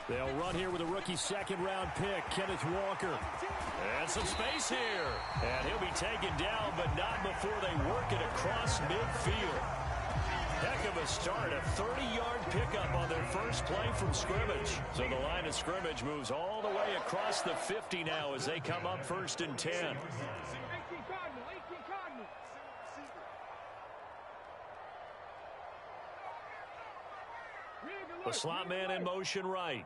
They'll run here with a rookie second-round pick, Kenneth Walker. And some space here. And he'll be taken down, but not before they work it across midfield. Heck of a start, a 30-yard pickup on their first play from scrimmage. So the line of scrimmage moves all the way across the 50 now as they come up 1st and 10. The slot man in motion right.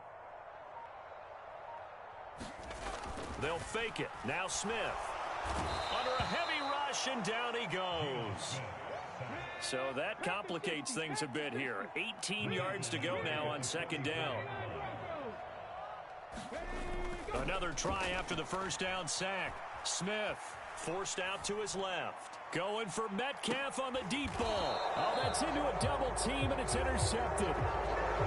They'll fake it. Now Smith. Under a heavy rush, and down he goes. So that complicates things a bit here. 18 yards to go now on 2nd down. Another try after the first down sack. Smith forced out to his left. Going for Metcalf on the deep ball. Oh, that's into a double team, and it's intercepted.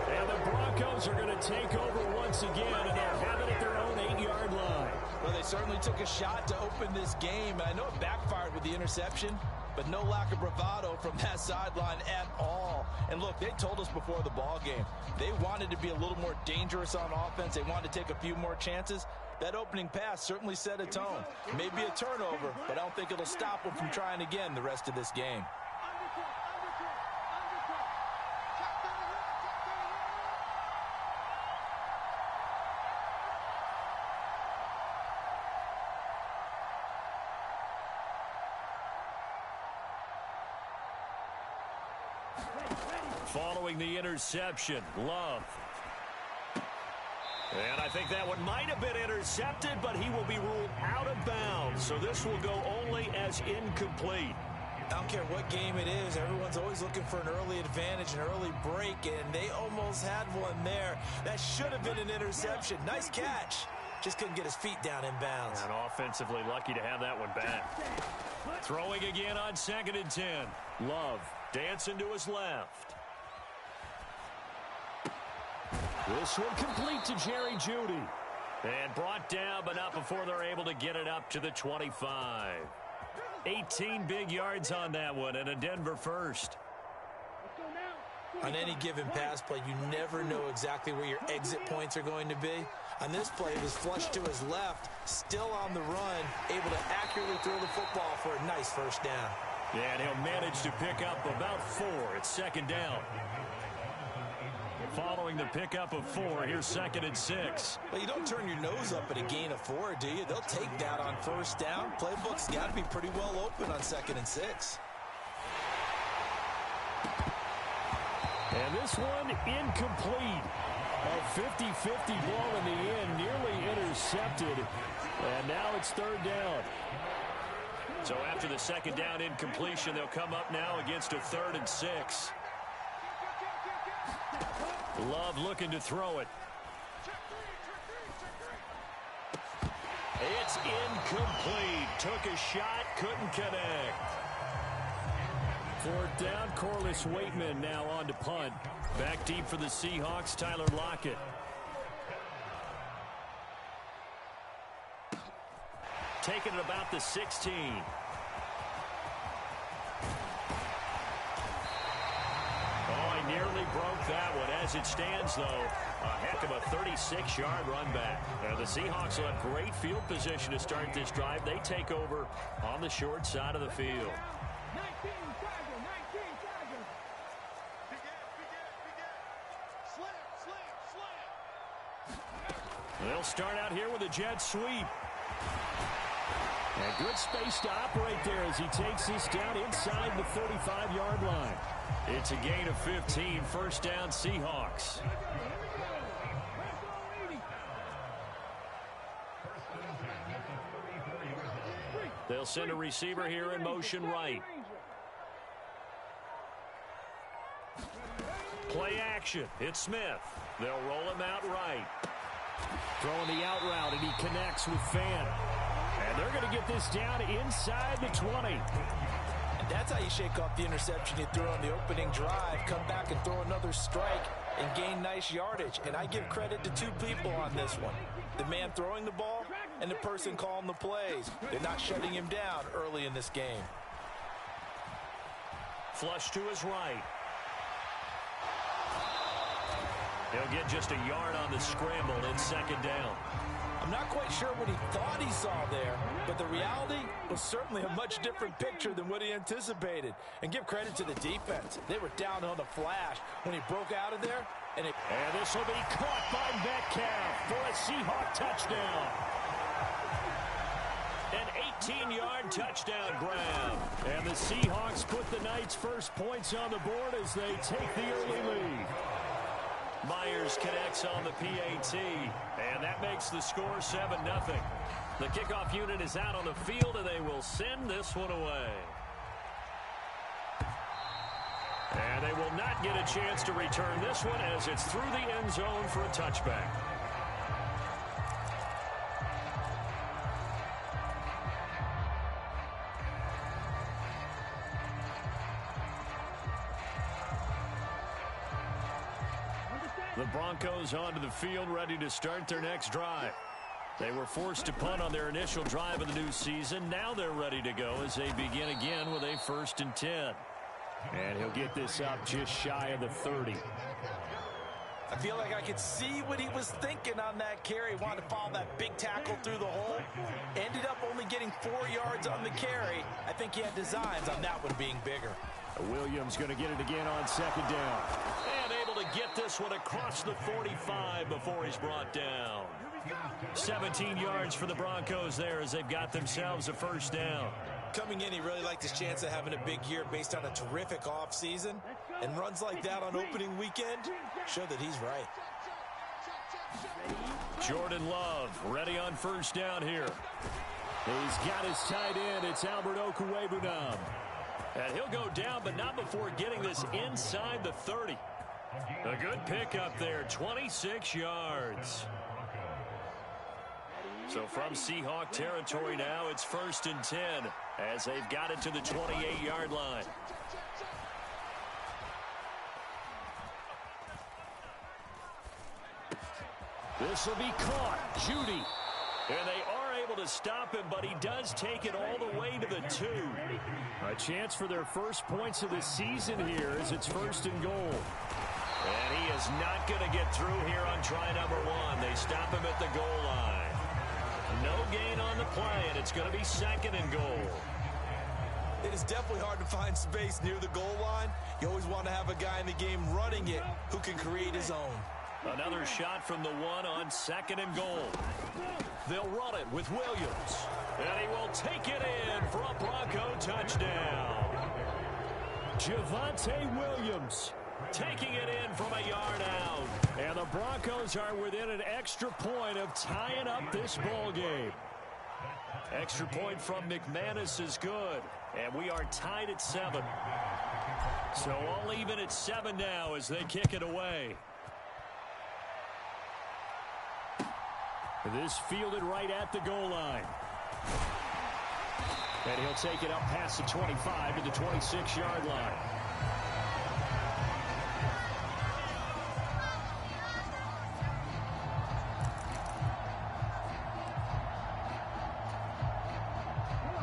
And the Broncos are going to take over once again, and they'll have it at their own 8-yard line. Well, they certainly took a shot to open this game, and I know it backfired with the interception, but no lack of bravado from that sideline at all. And look, they told us before the ball game, they wanted to be a little more dangerous on offense. They wanted to take a few more chances. That opening pass certainly set a tone. Maybe a turnover, but I don't think it'll stop them from trying again the rest of this game. Following the interception, Love. And I think that one might have been intercepted, but he will be ruled out of bounds. So this will go only as incomplete. I don't care what game it is. Everyone's always looking for an early advantage, an early break, and they almost had one there. That should have been an interception. Nice catch. Just couldn't get his feet down in bounds. And offensively lucky to have that one back. Throwing again on 2nd and 10. Love dancing to his left. This one complete to Jerry Jeudy. And brought down, but not before they're able to get it up to the 25. 18 big yards on that one, and a Denver first. On any given pass play, you never know exactly where your exit points are going to be. On this play, it was flushed to his left, still on the run, able to accurately throw the football for a nice first down. Yeah, and he'll manage to pick up about 4 at 2nd down. Following the pickup of 4, here's 2nd and 6. Well, you don't turn your nose up at a gain of 4, do you? They'll take that on first down. Playbook's got to be pretty well open on 2nd and 6. And this one incomplete. A 50-50 ball in the end, nearly intercepted. And now it's 3rd down. So after the 2nd down incompletion, they'll come up now against a 3rd and 6. Love looking to throw it. It's incomplete. Took a shot, couldn't connect. 4th down, Corliss Waitman now on to punt. Back deep for the Seahawks, Tyler Lockett. Taking it about the 16. Nearly broke that one. As it stands, though, a heck of a 36-yard run back. The Seahawks will have great field position to start this drive. They take over on the short side of the field. They'll start out here with a jet sweep. And good space to operate there as he takes this down inside the 35-yard line. It's a gain of 15, 1st down Seahawks. They'll send a receiver here in motion right. Play action. It's Smith. They'll roll him out right. Throwing the out route, and he connects with Fant. And they're going to get this down inside the 20. That's how you shake off the interception you threw on the opening drive. Come back and throw another strike and gain nice yardage. And I give credit to 2 people on this one. The man throwing the ball and the person calling the plays. They're not shutting him down early in this game. Flush to his right. He'll get just a yard on the scramble in second down. I'm not quite sure what he thought he saw there, but the reality was certainly a much different picture than what he anticipated. And give credit to the defense. They were down on the flash when he broke out of there. And this will be caught by Metcalf for a Seahawk touchdown. An 18-yard touchdown grab. And the Seahawks put the Knights' first points on the board as they take the early lead. Myers connects on the PAT, and that makes the score 7-0. The kickoff unit is out on the field, and they will send this one away. And they will not get a chance to return this one as it's through the end zone for a touchback. The Broncos onto the field, ready to start their next drive. They were forced to punt on their initial drive of the new season. Now they're ready to go as they begin again with a 1st and 10. And he'll get this up just shy of the 30. I feel like I could see what he was thinking on that carry. He wanted to follow that big tackle through the hole. Ended up only getting 4 yards on the carry. I think he had designs on that one being bigger. Williams going to get it again on second down. And able to get this one across the 45 before he's brought down. 17 yards for the Broncos there as they've got themselves a 1st down. Coming in, he really liked his chance of having a big year based on a terrific offseason. And runs like that on opening weekend show that he's right. Jordan Love ready on 1st down here. He's got his tight end. It's Albert Okwuegbunam. And he'll go down, but not before getting this inside the 30. A good pickup there, 26 yards. So from Seahawk territory now, it's 1st and 10 as they've got it to the 28-yard line. This will be caught. Judy. And they are able to stop him, but he does take it all the way to the 2. A chance for their first points of the season here as it's 1st and goal. And he is not going to get through here on try number 1. They stop him at the goal line. No gain on the play, and it's going to be 2nd and goal. It is definitely hard to find space near the goal line. You always want to have a guy in the game running it who can create his own. Another shot from the 1 on 2nd and goal. They'll run it with Williams. And he will take it in for a Bronco touchdown. Javonte Williams taking it in from a yard out. And the Broncos are within an extra point of tying up this ball game. Extra point from McManus is good. And we are tied at 7. So all even at 7 now as they kick it away. This fielded right at the goal line. And he'll take it up past the 25 to the 26-yard line.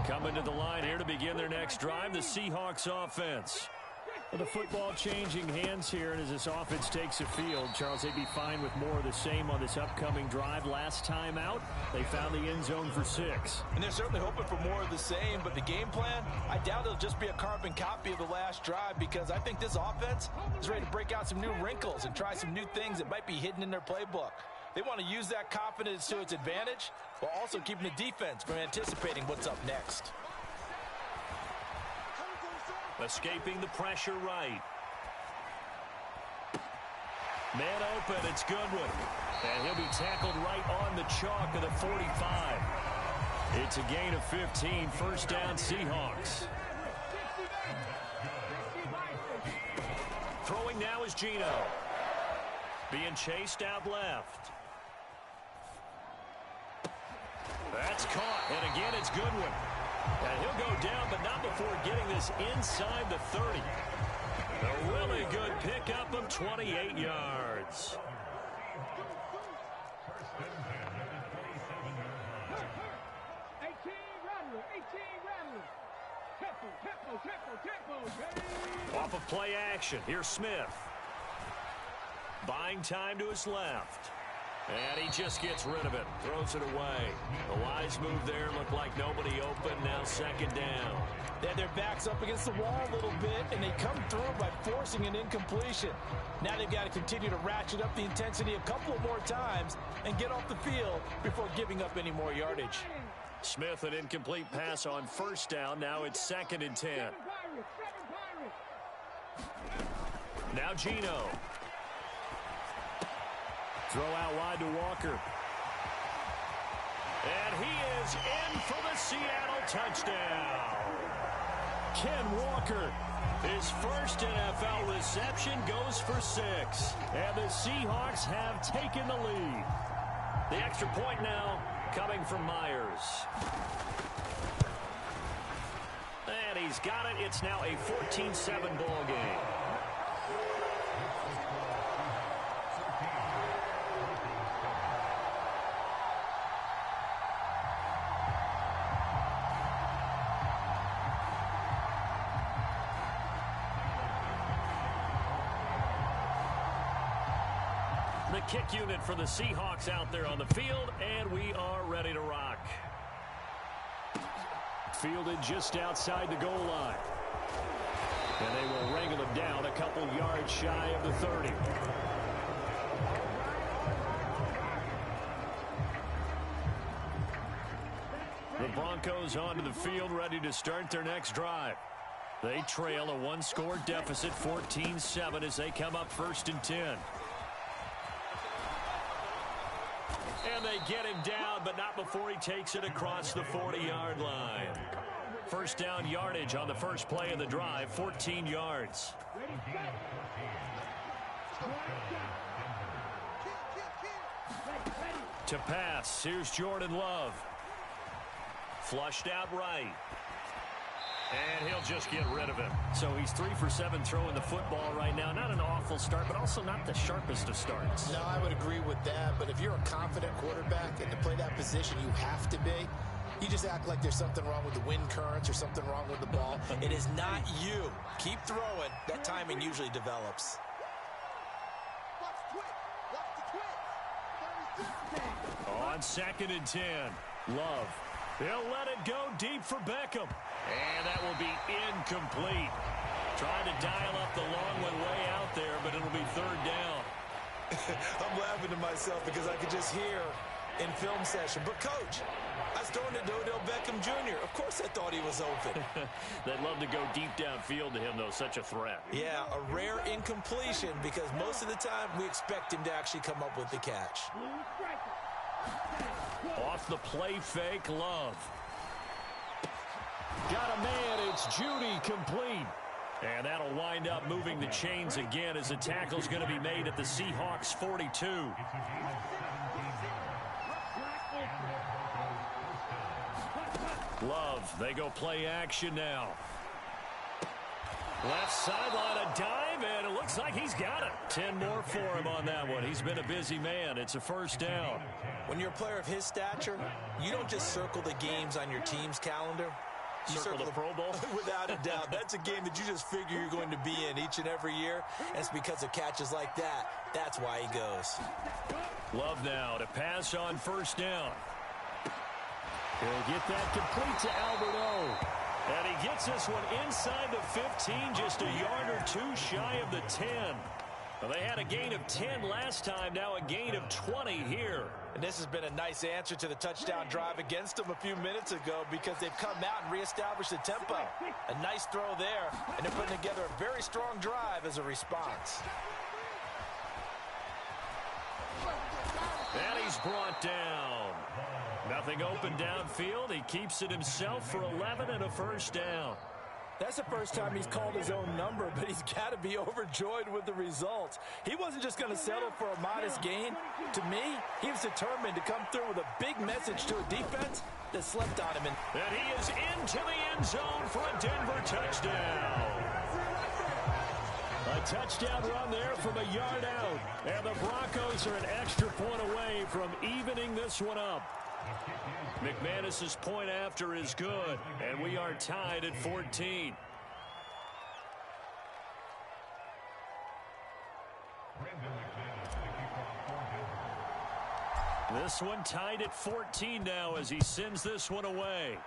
Coming to the line here to begin their next drive, the Seahawks offense. The football changing hands here, and as this offense takes the field, Charles, they'd be fine with more of the same on this upcoming drive. Last time out, they found the end zone for 6. And they're certainly hoping for more of the same, but the game plan, I doubt it'll just be a carbon copy of the last drive because I think this offense is ready to break out some new wrinkles and try some new things that might be hidden in their playbook. They want to use that confidence to its advantage while also keeping the defense from anticipating what's up next. Escaping the pressure right. Man open, it's Goodwin. And he'll be tackled right on the chalk of the 45. It's a gain of 15, 1st down Seahawks. Throwing now is Geno. Being chased out left. That's caught, and again it's Goodwin. And he'll go down, but not before getting this inside the 30. A really good pickup of 28 yards. Off of play action, here's Smith. Buying time to his left. And he just gets rid of it. Throws it away. The wise move there. Looked like nobody open. Now second down. They had their backs up against the wall a little bit, and they come through by forcing an incompletion. Now they've got to continue to ratchet up the intensity a couple more times and get off the field before giving up any more yardage. Smith, an incomplete pass on first down. Now it's 2nd and 10. Now Geno. Throw out wide to Walker. And he is in for the Seattle touchdown. Ken Walker, his first NFL reception, goes for 6. And the Seahawks have taken the lead. The extra point now coming from Myers. And he's got it. It's now a 14-7 ball game. The kick unit for the Seahawks out there on the field, and we are ready to rock. Fielded just outside the goal line. And they will wrangle him down a couple yards shy of the 30. The Broncos onto the field, ready to start their next drive. They trail a one-score deficit, 14-7, as they come up 1st and 10. And they get him down, but not before he takes it across the 40-yard line. First down yardage on the first play of the drive, 14 yards. To pass, here's Jordan Love. Flushed out right. And he'll just get rid of it. So he's 3 for 7 throwing the football right now. Not an awful start, but also not the sharpest of starts. No, I would agree with that. But if you're a confident quarterback and to play that position, you have to be. You just act like there's something wrong with the wind currents or something wrong with the ball. It is not you. Keep throwing. That timing usually develops. On 2nd and 10, Love. He'll let it go deep for Beckham. And that will be incomplete. Trying to dial up the long one way out there, but it'll be 3rd down. I'm laughing to myself because I could just hear in film session, but coach, I was throwing to Odell Beckham Jr. Of course I thought he was open. They'd love to go deep downfield to him, though. Such a threat. Yeah, a rare incompletion because most of the time we expect him to actually come up with the catch. Off the play fake, Love. Got a man, it's Judy, complete. And that'll wind up moving the chains again as the tackle's going to be made at the Seahawks 42. Love, they go play action now. Left sideline, a dive, and it looks like he's got it. 10 more for him on that one. He's been a busy man. It's a 1st down. When you're a player of his stature, you don't just circle the games on your team's calendar. You circle the Pro Bowl? Without a doubt. That's a game that you just figure you're going to be in each and every year. And it's because of catches like that. That's why he goes. Love now to pass on 1st down. He'll get that complete to Albert O. And he gets this one inside the 15, just a yard or 2 shy of the 10. Well, they had a gain of 10 last time, now a gain of 20 here. And this has been a nice answer to the touchdown drive against them a few minutes ago because they've come out and reestablished the tempo. A nice throw there, and they're putting together a very strong drive as a response. And he's brought down. Nothing open downfield. He keeps it himself for 11 and a 1st down. That's the first time he's called his own number, but he's got to be overjoyed with the results. He wasn't just going to settle for a modest gain. To me, he was determined to come through with a big message to a defense that slept on him. And he is into the end zone for a Denver touchdown. A touchdown run there from a yard out. And the Broncos are an extra point away from evening this one up. McManus's point after is good, and we are tied at 14. This one tied at 14 now as he sends this one away.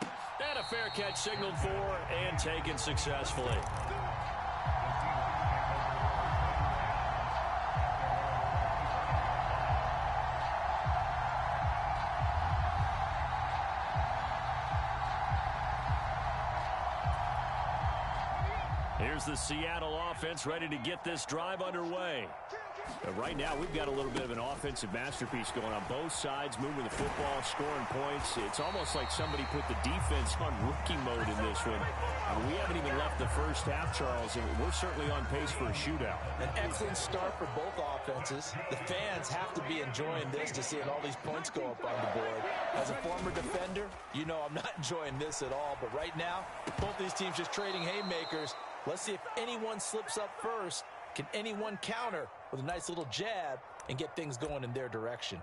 And a fair catch signaled for and taken successfully. Here's the Seattle offense ready to get this drive underway. Right now, we've got a little bit of an offensive masterpiece going on both sides, moving the football, scoring points. It's almost like somebody put the defense on rookie mode in this one. We haven't even left the first half, Charles, and we're certainly on pace for a shootout. An excellent start for both offenses. The fans have to be enjoying this to seeing all these points go up on the board. As a former defender, you know I'm not enjoying this at all. But right now, both these teams just trading haymakers. Let's see if anyone slips up first. Can anyone counter with a nice little jab and get things going in their direction?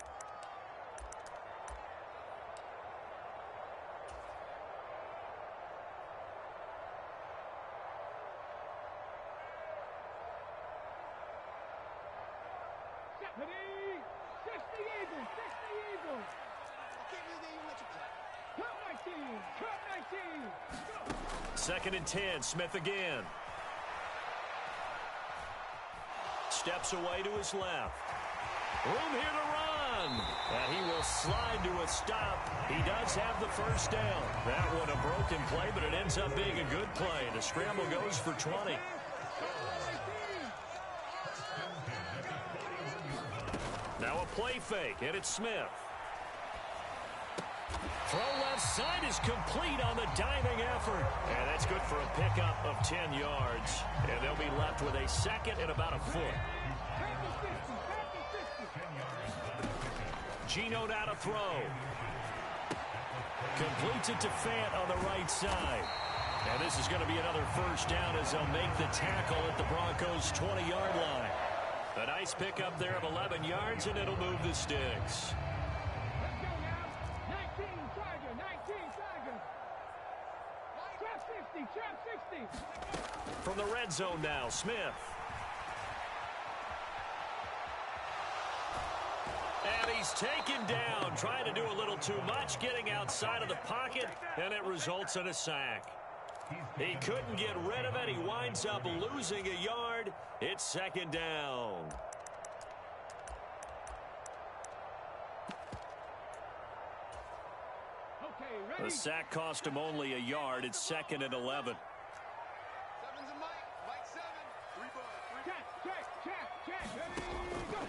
Second and 10, Smith again. Steps away to his left. Room here to run. And he will slide to a stop. He does have the first down. That one a broken play, but it ends up being a good play. The scramble goes for 20. Now a play fake, and it's Smith. Throw left side is complete on the diving effort. And that's good for a pickup of 10 yards. And they'll be left with a second and about a foot. Geno now to throw. Completes it to Fant on the right side. And this is going to be another first down as they'll make the tackle at the Broncos' 20-yard line. A nice pickup there of 11 yards, and it'll move the sticks. From the red zone now, Smith. And he's taken down, trying to do a little too much, getting outside of the pocket, and it results in a sack. He couldn't get rid of it. He winds up losing a yard. It's second down. The sack cost him only a yard. It's second and 11.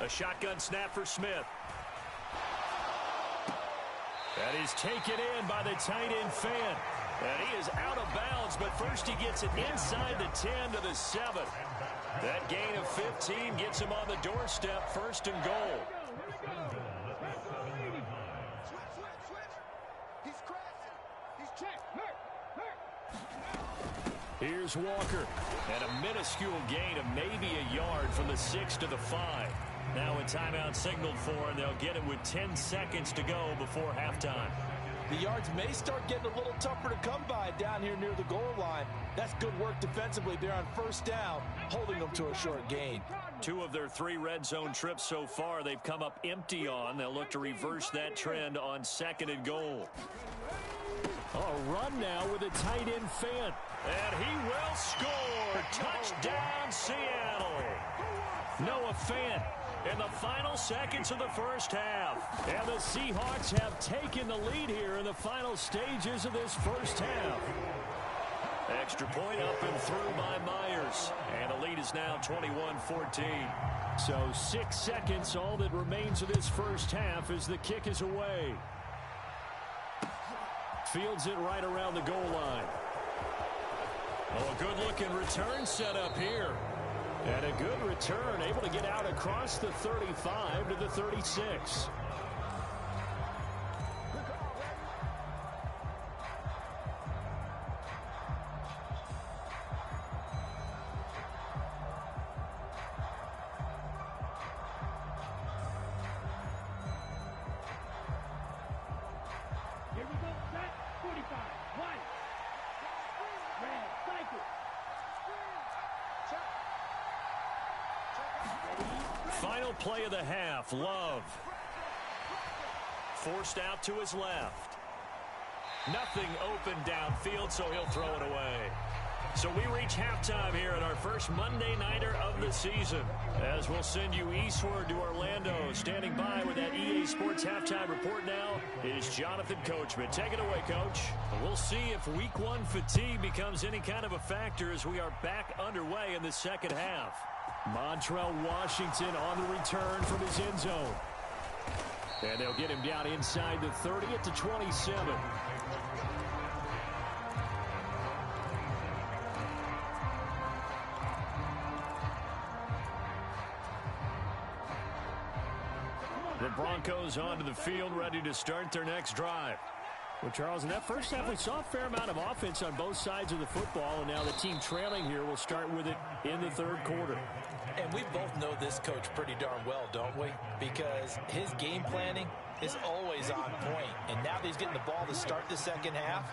A shotgun snap for Smith. And he's taken in by the tight end Fant. And he is out of bounds, but first he gets it inside the 10 to the 7. That gain of 15 gets him on the doorstep, first and goal. Here's Walker. And a minuscule gain of maybe a yard from the 6 to the 5. Now a timeout signaled for, and they'll get it with 10 seconds to go before halftime. The yards may start getting a little tougher to come by down here near the goal line. That's good work defensively there on first down, holding them to a short gain. 2 of their 3 red zone trips so far they've come up empty on. They'll look to reverse that trend on second and goal. A run now with a tight end Fant. And he will score. Touchdown, Seattle. Noah Fant in the final seconds of the first half. And the Seahawks have taken the lead here in the final stages of this first half. Extra point up and through by Myers. And the lead is now 21-14. So 6 seconds, all that remains of this first half as the kick is away. Fields it right around the goal line. Oh, a good-looking return set up here. And a good return, able to get out across the 35 to the 36. Here we go, set, 45, one. Red, cycle. Final play of the half. Love. Forced out to his left. Nothing open downfield, so he'll throw it away. So we reach halftime here at our first Monday Nighter of the season. As we'll send you eastward to Orlando. Standing by with that EA Sports halftime report now is Jonathan Coachman. Take it away, Coach. We'll see if week one fatigue becomes any kind of a factor as we are back underway in the second half. Montrell Washington on the return from his end zone. And they'll get him down inside the 30 at the 27. The Broncos onto the field, ready to start their next drive. Well, Charles, in that first half, we saw a fair amount of offense on both sides of the football, and now the team trailing here will start with it in the third quarter. And we both know this coach pretty darn well, don't we? Because his game planning is always on point. And now that he's getting the ball to start the second half,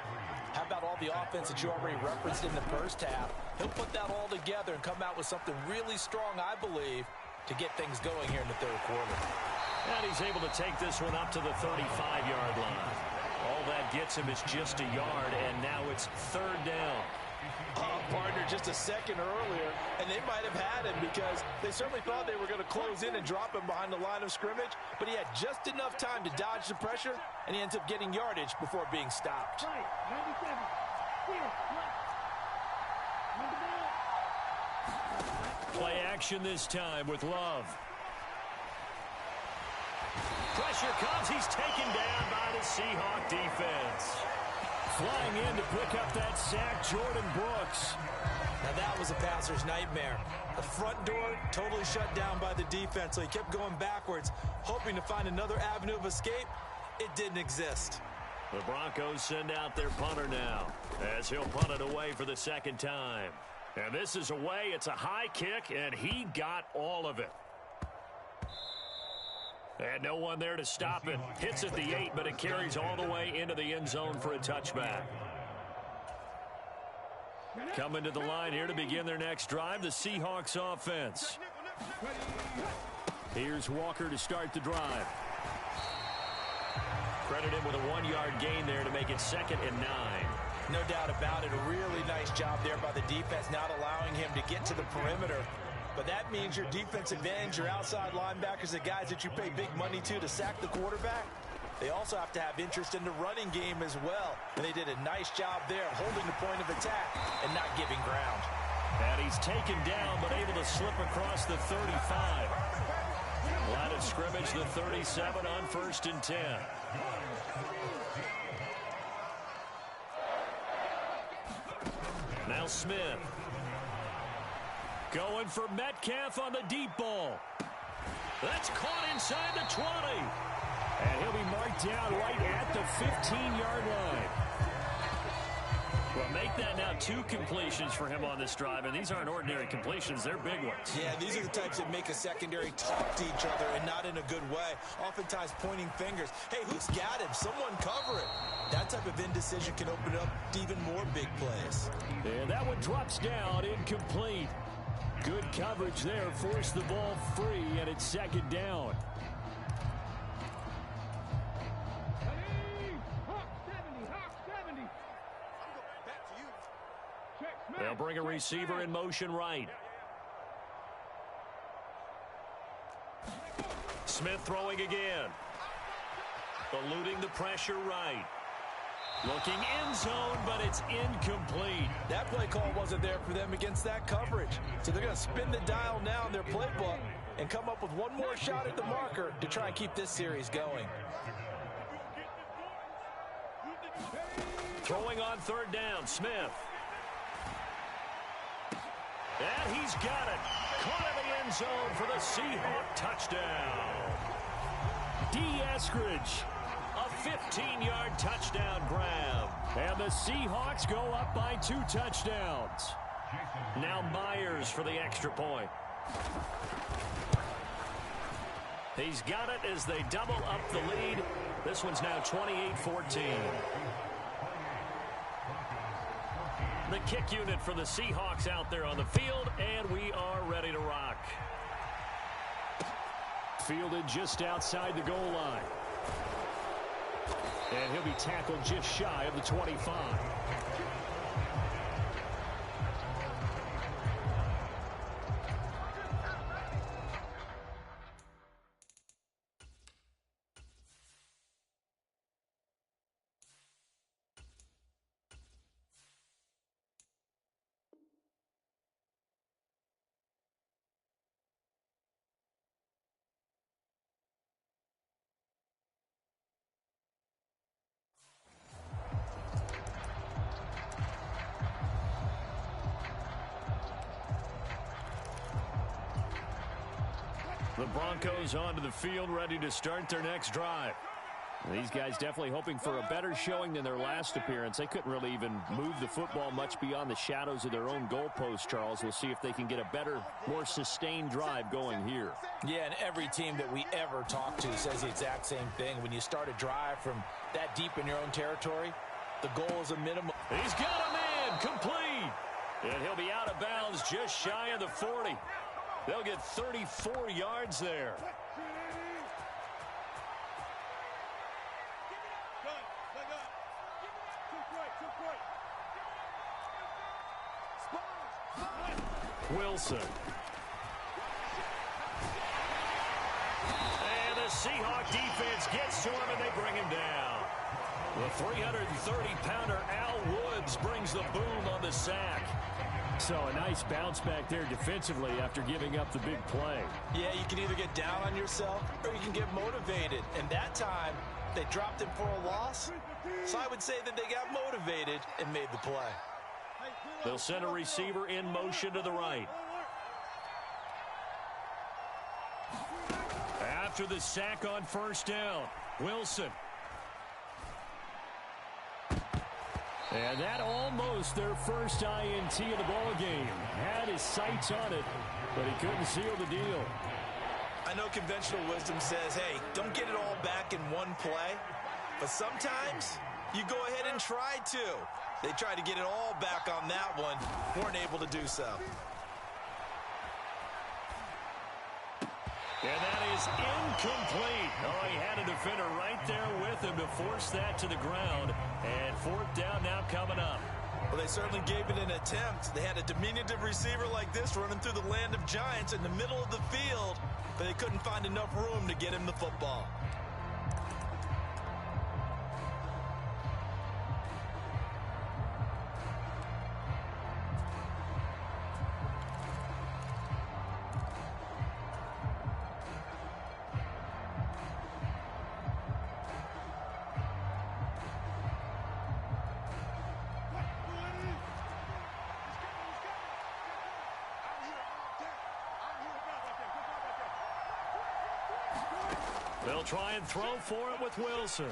how about all the offense that you already referenced in the first half? He'll put that all together and come out with something really strong, I believe, to get things going here in the third quarter. And he's able to take this one up to the 35-yard line. All that gets him is just a yard, and now it's third down. Partner, just a second earlier, and they might have had him because they certainly thought they were going to close in and drop him behind the line of scrimmage, but he had just enough time to dodge the pressure, and he ends up getting yardage before being stopped. Right, 97. Clear, left. Play action this time with Love. Pressure comes. He's taken down by the Seahawk defense. Flying in to pick up that sack, Jordan Brooks. Now that was a passer's nightmare. The front door totally shut down by the defense, so he kept going backwards, hoping to find another avenue of escape. It didn't exist. The Broncos send out their punter now, as he'll punt it away for the second time. And this is away. It's a high kick, and he got all of it. And no one there to stop it. Hits at the 8, but it carries all the way into the end zone for a touchback. Coming to the line here to begin their next drive, the Seahawks offense. Here's Walker to start the drive. Credit him with a 1-yard gain there to make it 2nd and 9. No doubt about it. A really nice job there by the defense, not allowing him to get to the perimeter. But that means your defensive ends, your outside linebackers, the guys that you pay big money to sack the quarterback, they also have to have interest in the running game as well. And they did a nice job there holding the point of attack and not giving ground. And he's taken down but able to slip across the 35. Line of scrimmage, the 37 on 1st and 10. Now Smith. Going for Metcalf on the deep ball. That's caught inside the 20. And he'll be marked down right at the 15-yard line. Well, make that now 2 completions for him on this drive, and these aren't ordinary completions. They're big ones. Yeah, these are the types that make a secondary talk to each other and not in a good way. Oftentimes pointing fingers. Hey, who's got him? Someone cover it. That type of indecision can open up to even more big plays. And that one drops down, incomplete. Good coverage there, forced the ball free, and it's 2nd down. They'll bring a receiver in motion right. Smith throwing again. Eluding the pressure right. Looking end zone, but it's incomplete. That play call wasn't there for them against that coverage. So they're going to spin the dial now in their playbook and come up with one more shot at the marker to try and keep this series going. Throwing on 3rd down, Smith. And he's got it. Caught in the end zone for the Seahawk touchdown. D. Eskridge. A 15-yard touchdown grab. And the Seahawks go up by 2 touchdowns. Now Myers for the extra point. He's got it as they double up the lead. This one's now 28-14. The kick unit for the Seahawks out there on the field, and we are ready to rock. fielded just outside the goal line. And he'll be tackled just shy of the 25. The Broncos onto the field, ready to start their next drive. These guys definitely hoping for a better showing than their last appearance. They couldn't really even move the football much beyond the shadows of their own goalpost, Charles. We'll see if they can get a better, more sustained drive going here. Yeah, and every team that we ever talk to says the exact same thing. When you start a drive from that deep in your own territory, the goal is a minimum. He's got him in, complete. And he'll be out of bounds just shy of the 40. They'll get 34 yards there. Wilson. And the Seahawk defense gets to him, and they bring him down. The 330-pounder Al Woods brings the boom on the sack. So a nice bounce back there defensively after giving up the big play. Yeah, you can either get down on yourself or you can get motivated. And that time, they dropped him for a loss. So I would say that they got motivated and made the play. They'll send a receiver in motion to the right. After the sack on first down, Wilson. And that almost their first INT of the ball game. Had his sights on it, but he couldn't seal the deal. I know conventional wisdom says, hey, don't get it all back in one play. But sometimes you go ahead and try to. They tried to get it all back on that one. Weren't able to do so. And that is incomplete. Oh, he had a defender right there with him to force that to the ground. And fourth down now coming up. Well, they certainly gave it an attempt. They had a diminutive receiver like this running through the land of giants in the middle of the field, but they couldn't find enough room to get him the football. They'll try and throw for it with Wilson.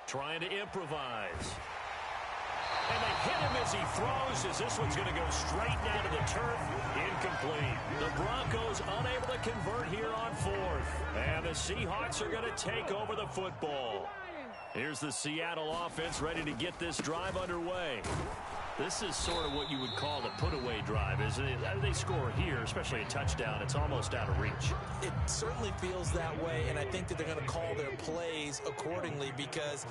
Trying to improvise. And they hit him as he throws, as this one's going to go straight down to the turf. Incomplete. The Broncos unable to convert here on fourth. And the Seahawks are going to take over the football. Here's the Seattle offense ready to get this drive underway. This is sort of what you would call the put-away drive. They score here, especially a touchdown, it's almost out of reach. It certainly feels that way, and I think that they're going to call their plays accordingly, because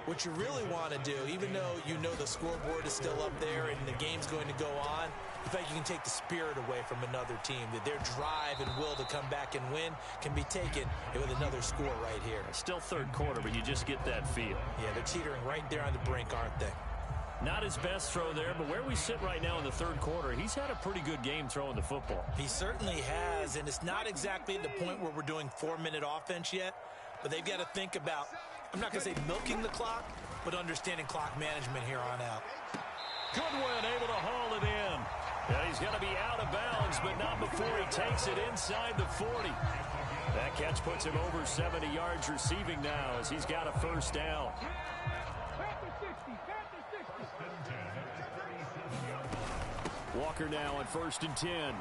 what you really want to do, even though you know the scoreboard is still up there and the game's going to go on, in fact, you can take the spirit away from another team, that their drive and will to come back and win can be taken with another score right here. Still third quarter, but you just get that feel. Yeah, they're teetering right there on the brink, aren't they? Not his best throw there, but where we sit right now in the third quarter, he's had a pretty good game throwing the football. He certainly has, and it's not exactly at the point where we're doing 4-minute offense yet, but they've got to think about, I'm not going to say milking the clock, but understanding clock management here on out. Goodwin able to haul it in. Yeah, he's going to be out of bounds, but not before he takes it inside the 40. That catch puts him over 70 yards receiving now as he's got a first down. Walker now on 1st and 10.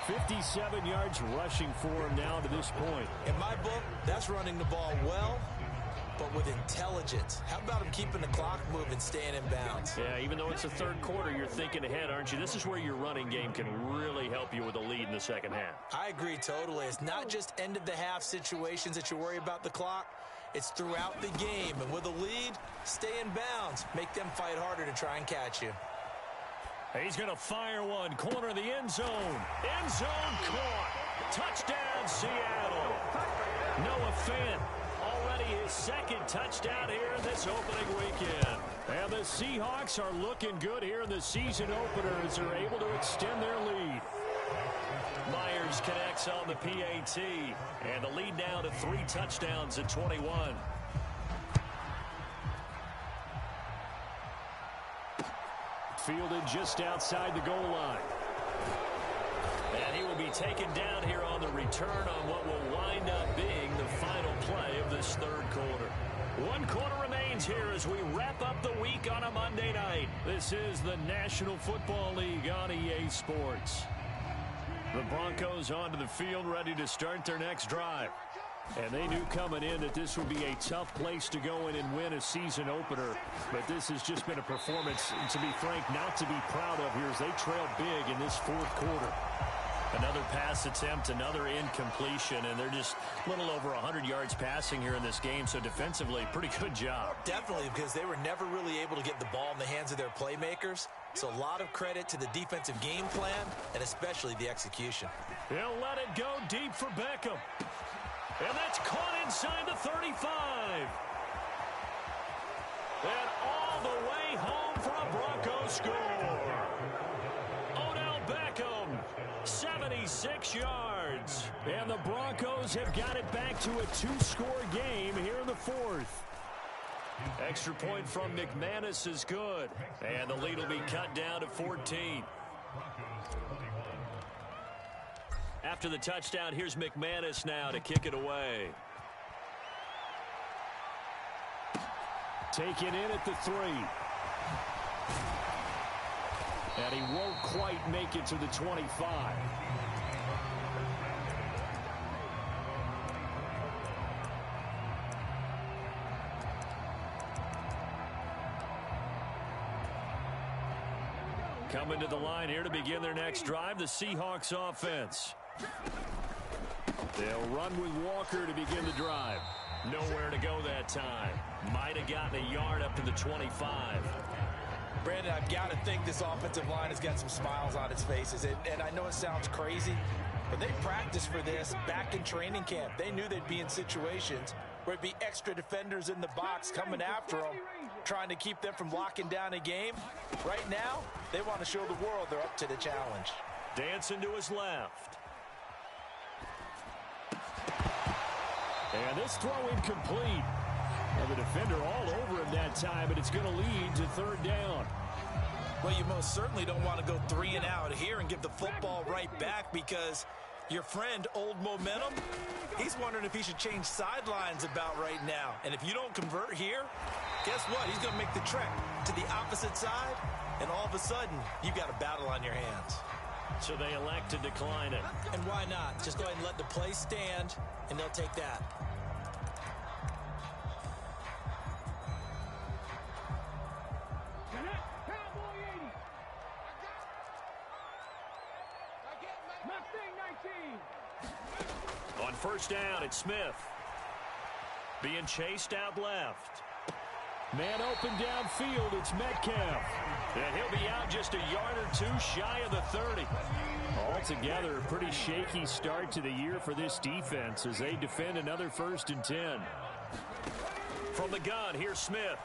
57 yards rushing for him now to this point. In my book, that's running the ball well but with intelligence. How about him keeping the clock moving, staying in bounds? Yeah, even though it's the third quarter, you're thinking ahead, aren't you? This is where your running game can really help you with a lead in the second half. I agree totally. It's not just end-of-the-half situations that you worry about the clock. It's throughout the game. And with a lead, stay in bounds. Make them fight harder to try and catch you. He's going to fire one. Corner of the end zone. End zone caught. Touchdown, Seattle. Noah Fant, already his second touchdown here in this opening weekend. And the Seahawks are looking good here in the season opener as they're able to extend their lead. Myers connects on the PAT, and the lead now to 3 touchdowns at 21. Fielded just outside the goal line. And he will be taken down here on the return on what will wind up being the final play of this third quarter. 1 quarter remains here as we wrap up the week on a Monday night. This is the National Football League on EA Sports. The Broncos onto the field ready to start their next drive. And they knew coming in that this would be a tough place to go in and win a season opener. But this has just been a performance, to be frank, not to be proud of here as they trail big in this fourth quarter. Another pass attempt, another incompletion, and they're just a little over 100 yards passing here in this game. So defensively, pretty good job. Definitely, because they were never really able to get the ball in the hands of their playmakers. So a lot of credit to the defensive game plan and especially the execution. He'll let it go deep for Beckham. And that's caught inside the 35. And all the way home for a Broncos score. Odell Beckham, 76 yards. And the Broncos have got it back to a 2-score game here in the fourth. Extra point from McManus is good. And the lead will be cut down to 14. After the touchdown, here's McManus now to kick it away. Taken in at the 3. And he won't quite make it to the 25. Coming to the line here to begin their next drive, the Seahawks offense. They'll run with Walker to begin the drive. Nowhere to go that time. Might have gotten a yard up to the 25. Brandon, I've got to think this offensive line has got some smiles on its faces. And I know it sounds crazy, but they practiced for this back in training camp. They knew they'd be in situations where it'd be extra defenders in the box coming after them, trying to keep them from locking down a game. Right now, they want to show the world they're up to the challenge. Dancing to his left. And this throw incomplete. And the defender all over him that time, but it's going to lead to third down. Well, you most certainly don't want to go 3 and out here and give the football right back because your friend, Old Momentum, he's wondering if he should change sidelines about right now. And if you don't convert here, guess what? He's going to make the trek to the opposite side, and all of a sudden, you've got a battle on your hands. So they elect to decline it. And why not? Just go ahead and let the play stand, and they'll take that. On first down, it's Smith. Being chased out left. Man open downfield, it's Metcalf. And he'll be out just a yard or two shy of the 30. Altogether, a pretty shaky start to the year for this defense as they defend another 1st and 10. From the gun, here's Smith.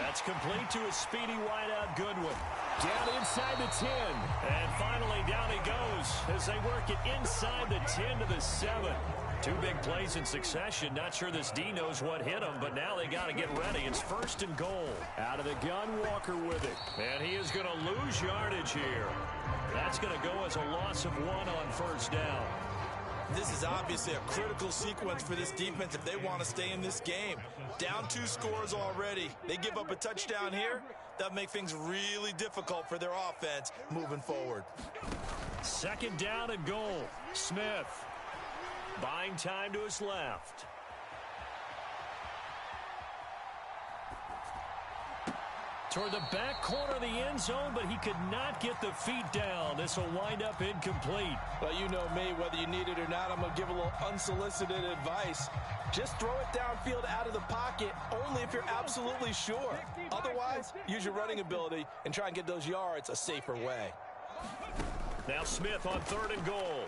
That's complete to a speedy wideout Goodwin. Down inside the 10. And finally down he goes as they work it inside the 10 to the 7. 2 big plays in succession. Not sure this D knows what hit him, but now they got to get ready. It's 1st and goal. Out of the gun, Walker with it. And he is going to lose yardage here. That's going to go as a loss of 1 on first down. This is obviously a critical sequence for this defense if they want to stay in this game. Down 2 scores already. They give up a touchdown here. That'll make things really difficult for their offense moving forward. 2nd down and goal. Smith buying time to his left. toward the back corner of the end zone, but he could not get the feet down. This will wind up incomplete. Well, you know me, whether you need it or not, I'm going to give a little unsolicited advice. Just throw it downfield out of the pocket, only if you're absolutely sure. Otherwise, use your running ability and try and get those yards a safer way. Now Smith on 3rd and goal.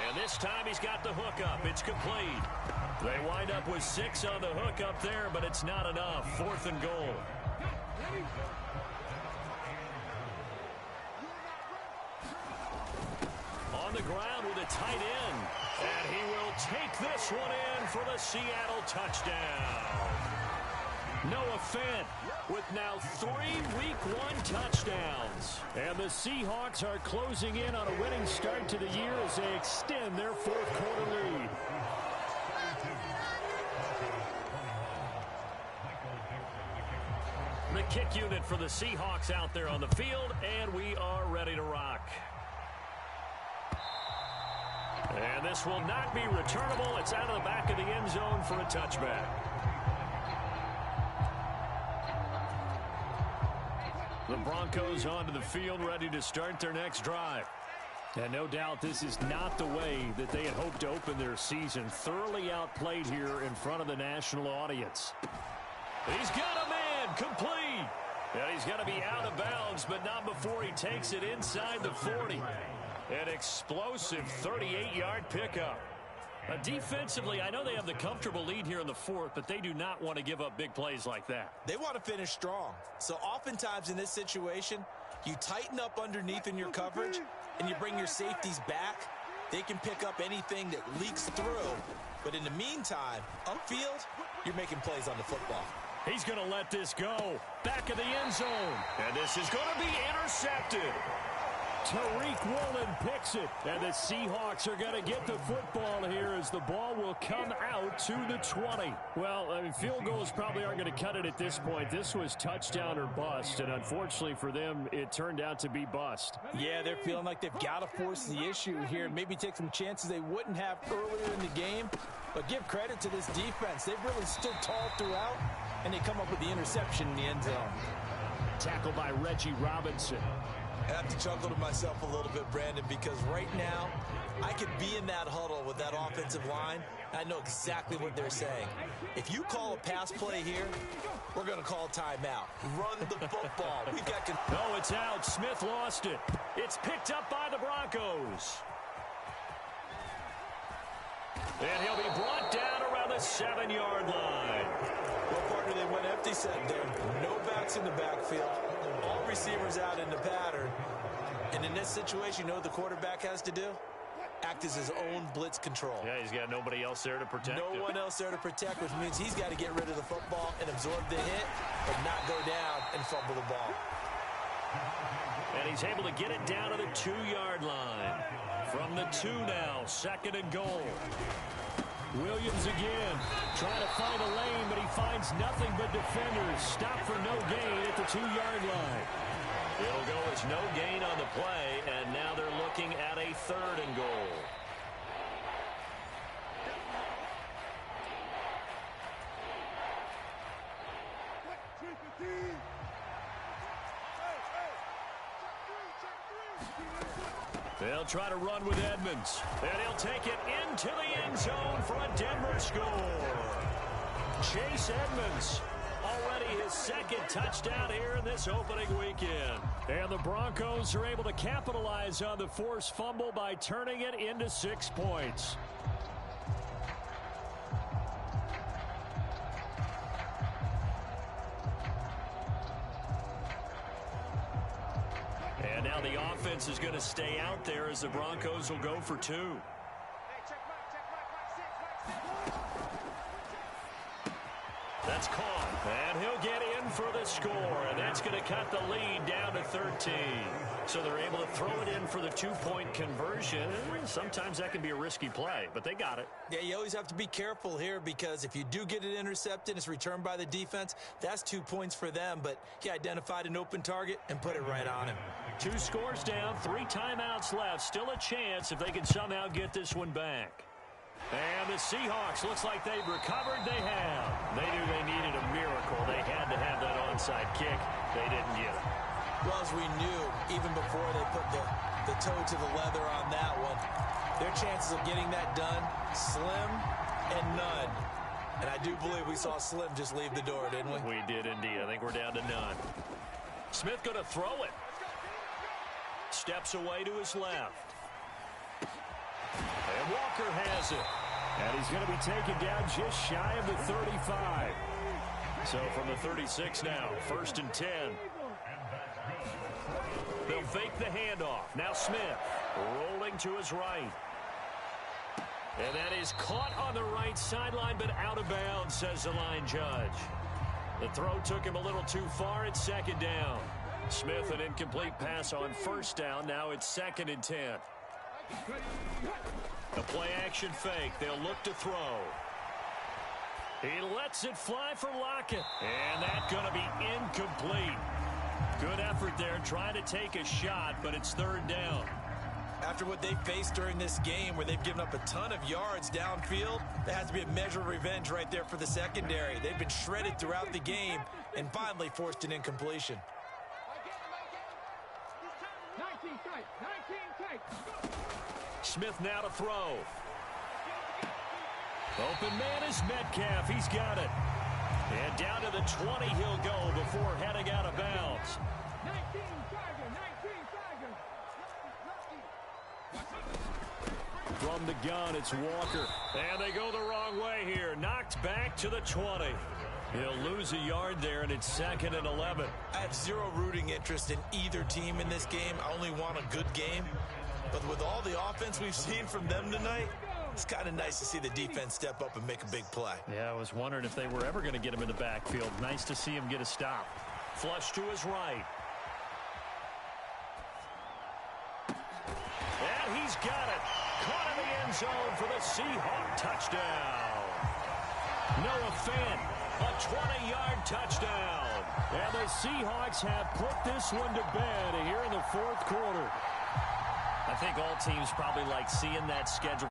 And this time he's got the hookup. It's complete. They wind up with 6 on the hookup there, but it's not enough. 4th and goal. On the ground with a tight end. And he will take this one in for the Seattle touchdown. Noah Fant with now 3 Week 1 touchdowns. And the Seahawks are closing in on a winning start to the year as they extend their 4th quarter lead. The kick unit for the Seahawks out there on the field, and we are ready to rock. And this will not be returnable. It's out of the back of the end zone for a touchback. The Broncos onto the field, ready to start their next drive. And no doubt this is not the way that they had hoped to open their season. Thoroughly outplayed here in front of the national audience. He's got a man, complete. And he's got to be out of bounds, but not before he takes it inside the 40. An explosive 38-yard pickup. Defensively, I know they have the comfortable lead here in the 4th, but they do not want to give up big plays like that. They want to finish strong. So oftentimes in this situation, you tighten up underneath in your coverage, and you bring your safeties back. They can pick up anything that leaks through. But in the meantime, upfield, you're making plays on the football. He's going to let this go. Back of the end zone. And this is going to be intercepted. Tariq Woolen picks it, and the Seahawks are going to get the football here as the ball will come out to the 20. Well, I mean, field goals probably aren't going to cut it at this point. This was touchdown or bust, and unfortunately for them, it turned out to be bust. Yeah, they're feeling like they've got to force the issue here, maybe take some chances they wouldn't have earlier in the game. But give credit to this defense. They've really stood tall throughout, and they come up with the interception in the end zone. Tackled by Reggie Robinson. I have to chuckle to myself a little bit, Brandon, because right now I could be in that huddle with that offensive line. I know exactly what they're saying. If you call a pass play here, we're going to call timeout. Run the football. We've got no, it's out. Smith lost it. It's picked up by the Broncos. And he'll be brought down around the 7-yard line. Well, partner, they went empty set there. No backs in the backfield. All receivers out in the pattern. And in this situation, you know what the quarterback has to do? Act as his own blitz control. Yeah, he's got nobody else there to protect him. No one else there to protect, which means he's got to get rid of the football and absorb the hit and not go down and fumble the ball. And he's able to get it down to the 2-yard line. From the 2 now, 2nd and goal. Williams again, trying to find a lane, but he finds nothing but defenders. Stop for no gain at the 2-yard line. It'll go as no gain on the play, and now they're looking at a 3rd and goal. They'll try to run with Edmonds. And he'll take it into the end zone for a Denver score. Chase Edmonds, already his 2nd touchdown here in this opening weekend. And the Broncos are able to capitalize on the forced fumble by turning it into 6 points. And now the offense is going to stay out there as the Broncos will go for 2. That's caught, and he'll get in for the score, and that's going to cut the lead down to 13. So they're able to throw it in for the 2-point conversion. Sometimes that can be a risky play, but they got it. Yeah, you always have to be careful here because if you do get it intercepted, it's returned by the defense, that's 2 points for them, but he identified an open target and put it right on him. 2 scores down, 3 timeouts left. Still a chance if they can somehow get this one back. And the Seahawks, looks like they've recovered. They have. They knew they needed a miracle. They had to have that onside kick. They didn't get it. Well, as we knew, even before they put the toe to the leather on that one, their chances of getting that done, slim and none. And I do believe we saw Slim just leave the door, didn't we? We did indeed. I think we're down to none. Smith going to throw it. Steps away to his left. And Walker has it. And he's going to be taken down just shy of the 35. So from the 36 now, 1st and 10. They'll fake the handoff. Now Smith rolling to his right. And that is caught on the right sideline, but out of bounds, says the line judge. The throw took him a little too far. It's 2nd down. Smith, an incomplete pass on 1st down. Now it's 2nd and 10. A play-action fake. They'll look to throw. He lets it fly for Lockett. And that's going to be incomplete. Good effort there, trying to take a shot, but it's 3rd down. After what they faced during this game where they've given up a ton of yards downfield, there has to be a measure of revenge right there for the secondary. They've been shredded throughout the game and finally forced an incompletion. 19 tight. Smith now to throw. Open man is Metcalf. He's got it. And down to the 20 he'll go before heading out of bounds. 19 Tiger. From the gun, it's Walker. And they go the wrong way here. Knocked back to the 20. He'll lose a yard there, and it's 2nd and 11. I have zero rooting interest in either team in this game. I only want a good game. But with all the offense we've seen from them tonight, it's kind of nice to see the defense step up and make a big play. Yeah, I was wondering if they were ever going to get him in the backfield. Nice to see him get a stop. Flush to his right. And he's got it. Caught in the end zone for the Seahawk touchdown. Noah Fant, a 20-yard touchdown. And the Seahawks have put this one to bed here in the 4th quarter. I think all teams probably like seeing that schedule.